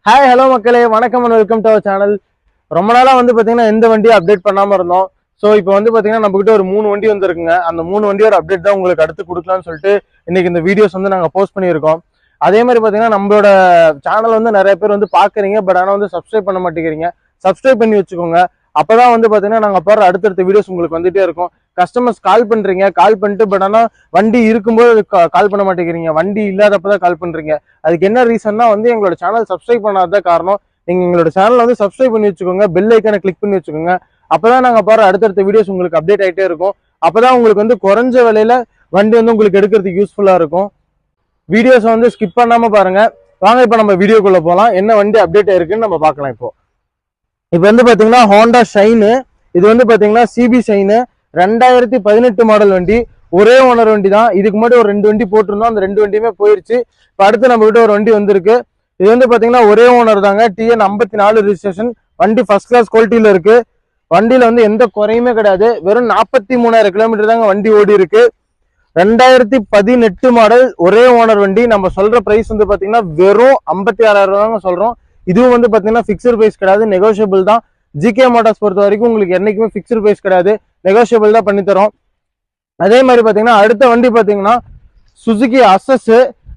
Hi hello மக்களே, வணக்கம் and welcome to our channel. ரொம்ப நாளா பாத்தீங்கன்னா எந்த வண்டியை அப்டேட் பண்ணாம இருந்தோம். ஸோ இப்போ பாத்தீங்கன்னா நம்ம கிட்ட ஒரு 3 வண்டி வந்திருக்குங்க. அந்த 3 வண்டியோட அப்டேட் தான் உங்களுக்கு அடுத்து கொடுக்கலாம்னு சொல்லிட்டு இன்னைக்கு இந்த வீடியோஸ் நாங்கள் போஸ்ட் பண்ணியிருக்கோம். அதே மாதிரி பாத்தீங்கன்னா நம்மளோட சேனல் நிறைய பேர் பாக்குறீங்க, பட் ஆனால் சப்ஸ்கிரைப் பண்ண மாட்டேங்கிறீங்க. சப்ஸ்கிரைப் பண்ணி வச்சுக்கோங்க. அப்பதான் பாத்தீங்கன்னா நாங்க போற அடுத்தடுத்த வீடியோஸ் உங்களுக்கு வந்துட்டே இருக்கும். கஸ்டமர்ஸ் கால் பண்றீங்க, கால் பண்ணிட்டு பட் ஆனா வண்டி இருக்கும்போது கால் பண்ண மாட்டேங்கிறீங்க, வண்டி இல்லாதப்பதான் கால் பண்றீங்க. அதுக்கு என்ன ரீசன்னா எங்களோட சேனல் சப்ஸ்கிரைப் பண்ணாத காரணம். நீங்க எங்களோட சேனல் சப்ஸ்கிரைப் பண்ணி வச்சுக்கோங்க, பெல் ஐக்கானை கிளிக் பண்ணி வச்சுக்கோங்க. அப்பதான் நாங்க போற அடுத்தடுத்த வீடியோஸ் உங்களுக்கு அப்டேட் ஆயிட்டே இருக்கும். அப்பதான் உங்களுக்கு குறைஞ்ச விலையில வண்டி உங்களுக்கு எடுக்கிறதுக்கு யூஸ்ஃபுல்லா இருக்கும். வீடியோஸ் ஸ்கிப் பண்ணாம பாருங்க. வாங்க இப்ப நம்ம வீடியோக்குள்ள போலாம். என்ன வண்டி அப்டேட் ஆயிருக்குன்னு நம்ம பார்க்கலாம். இப்போ பாத்தீங்கன்னா ஹோண்டா ஷைனு. இது பாத்தீங்கன்னா சிபி ஷைனு 2018 மாடல் வண்டி. ஒரே ஓனர் வண்டி தான். இதுக்கு முன்னாடி ஒரு 2 வண்டி போட்டிருந்தோம், அந்த 2 வண்டியுமே போயிருச்சு. இப்போ அடுத்து நம்ம கிட்ட ஒரு வண்டி வந்திருக்கு. இது பாத்தீங்கன்னா ஒரே ஓனர் தாங்க. TN 54 registration. வண்டி ஃபர்ஸ்ட் கிளாஸ் குவாலிட்டியில இருக்கு. வண்டியில எந்த குறையுமே கிடையாது. வெறும் 43,000 கிலோமீட்டர் தாங்க வண்டி ஓடி இருக்கு. 2018 மாடல் ஒரே ஓனர் வண்டி. நம்ம சொல்ற பிரைஸ் பாத்தீங்கன்னா வெறும் 56,000 தாங்க சொல்றோம். இதுவும் பாத்தீங்கன்னா பிக்சர் பிரைஸ் கிடையாது, நெகோஷியபிள் தான். ஜிகே மோட்டார்ஸ் பொறுத்த வரைக்கும் உங்களுக்கு என்னைக்குமே பிக்சர் பிரைஸ் கிடையாது, நெகோஷியபிள் தான் பண்ணி தரோம். அதே மாதிரி பாத்தீங்கன்னா அடுத்த வண்டி பாத்தீங்கன்னா சுசுகி அசஸ்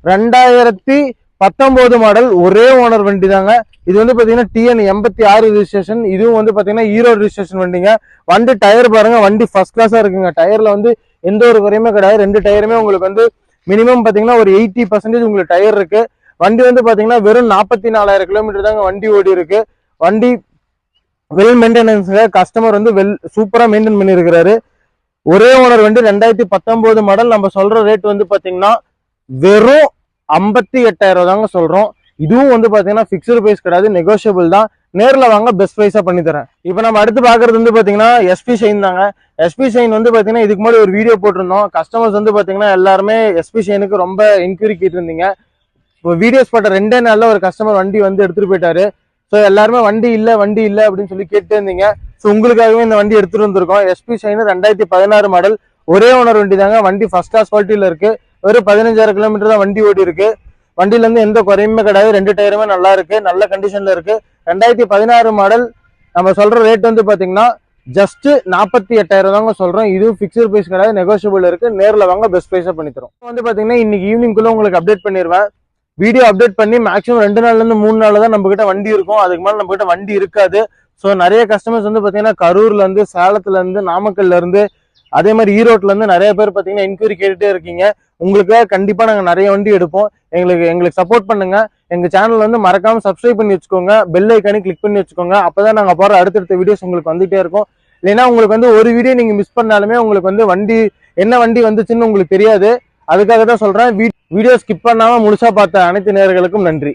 2019 மாடல் ஒரே ஓனர் வண்டி தாங்க. இது பாத்தீங்கன்னா TN 86 ரிஜிஸ்ட்ரேஷன். இதுவும் பாத்தீங்கன்னா ஈரோடு ரிஜிஸ்ட்ரேஷன் வண்டிங்க. வண்டி டயர் பாருங்க, வண்டி ஃபர்ஸ்ட் கிளாஸா இருக்குங்க. டயர்ல எந்த ஒரு குறையுமே கிடையாது. 2 டயருமே உங்களுக்கு மினிமம் பாத்தீங்கன்னா ஒரு 80% உங்களுக்கு டயர் இருக்கு. வண்டி பாத்தீங்கன்னா வெறும் 44,000 கிலோமீட்டர் தாங்க வண்டி ஓடி இருக்கு. வண்டி வெல் மெயின்டெனன்ஸ், கஸ்டமர் வெல் சூப்பரா மெயின்டைன் பண்ணிருக்கிறாரு. ஒரே ஓனர் வண்டி 2019 மாடல். நம்ம சொல்ற ரேட் பாத்தீங்கன்னா வெறும் 58,000 தாங்க சொல்றோம். இதுவும் பாத்தீங்கன்னா பிக்சர் பிரைஸ் கிடையாது, நெகோஷியபிள் தான். நேர்ல வாங்க, பெஸ்ட் பிரைஸா பண்ணி தரேன். இப்போ நம்ம அடுத்து பாக்குறது பாத்தீங்கன்னா SP ஷைன் தாங்க. SP ஷைன் பாத்தீங்கன்னா இதுக்கு முன்னாடி ஒரு வீடியோ போட்டிருந்தோம். கஸ்டமர்ஸ் பாத்தீங்கன்னா எல்லாருமே SP ஷைனுக்கு ரொம்ப என்கொயரி கேட்டு இருந்தீங்க. இப்போ வீடியோஸ் போட்ட 2 நாள்ல ஒரு கஸ்டமர் வண்டி எடுத்துட்டு போயிட்டாரு. ஸோ எல்லாருமே வண்டி இல்லை அப்படின்னு சொல்லி கேட்டு இருந்தீங்க. ஸோ உங்களுக்காகவே இந்த வண்டி எடுத்துட்டு வந்திருக்கோம். SP ஷைன் 2016 மாடல் ஒரே ஓனர் வண்டி தாங்க. வண்டி ஃபர்ஸ்ட் கிளாஸ் குவாலிட்டியில இருக்கு. வெறும் 15,000 கிலோமீட்டர் தான் வண்டி ஓடி இருக்கு. வண்டியில எந்த குறையுமே கிடையாது. 2 டயருமே நல்லா இருக்கு, நல்ல கண்டிஷன்ல இருக்கு. 2016 மாடல். நம்ம சொல்ற ரேட் பாத்தீங்கன்னா ஜஸ்ட் 48,000 தாங்க சொல்றோம். இதுவும் பிக்சர் பிரைஸ் கிடையாது, நெகோஷியபிள் இருக்கு. நேர்ல வாங்க, பெஸ்ட் பிரைஸா பண்ணி தரோம். பாத்தீங்கன்னா இன்னைக்கு ஈவினிங் குள்ள உங்களுக்கு அப்டேட் பண்ணிடுவேன். வீடியோ அப்டேட் பண்ணி மேக்ஸிமம் 2 நாள்ல இருந்து 3 நாள் தான் நம்ம கிட்ட வண்டி இருக்கும். அதுக்கு மேல நம்ம கிட்ட வண்டி இருக்காது. ஸோ நிறைய கஸ்டமர்ஸ் பாத்தீங்கன்னா கரூர்ல இருந்து, சேலத்துல இருந்து, நாமக்கல்ல இருந்து, அதே மாதிரி ஈரோட்ல இருந்து நிறைய பேர் பாத்தீங்கன்னா என்கொயரி கேட்டுட்டே இருக்கீங்க. உங்களுக்கு கண்டிப்பா நாங்க நிறைய வண்டி எடுப்போம். எங்களுக்கு சப்போர்ட் பண்ணுங்க. எங்க சேனல் மறக்காம சப்ஸ்கிரைப் பண்ணி வச்சுக்கோங்க, பெல் ஐக்கானே கிளிக் பண்ணி வச்சுக்கோங்க. அப்பதான் நாங்க போற அடுத்தடுத்த வீடியோஸ் உங்களுக்கு வந்துட்டே இருக்கும். இல்லைன்னா உங்களுக்கு ஒரு வீடியோ நீங்க மிஸ் பண்ணாலுமே உங்களுக்கு வண்டி என்ன வண்டி வந்துச்சுன்னு உங்களுக்கு தெரியாது. அதுக்காக தான் சொல்றேன். வீடியோ ஸ்கிப் பண்ணாம முழுசா பார்த்த அனைத்து நேயர்களுக்கும் நன்றி.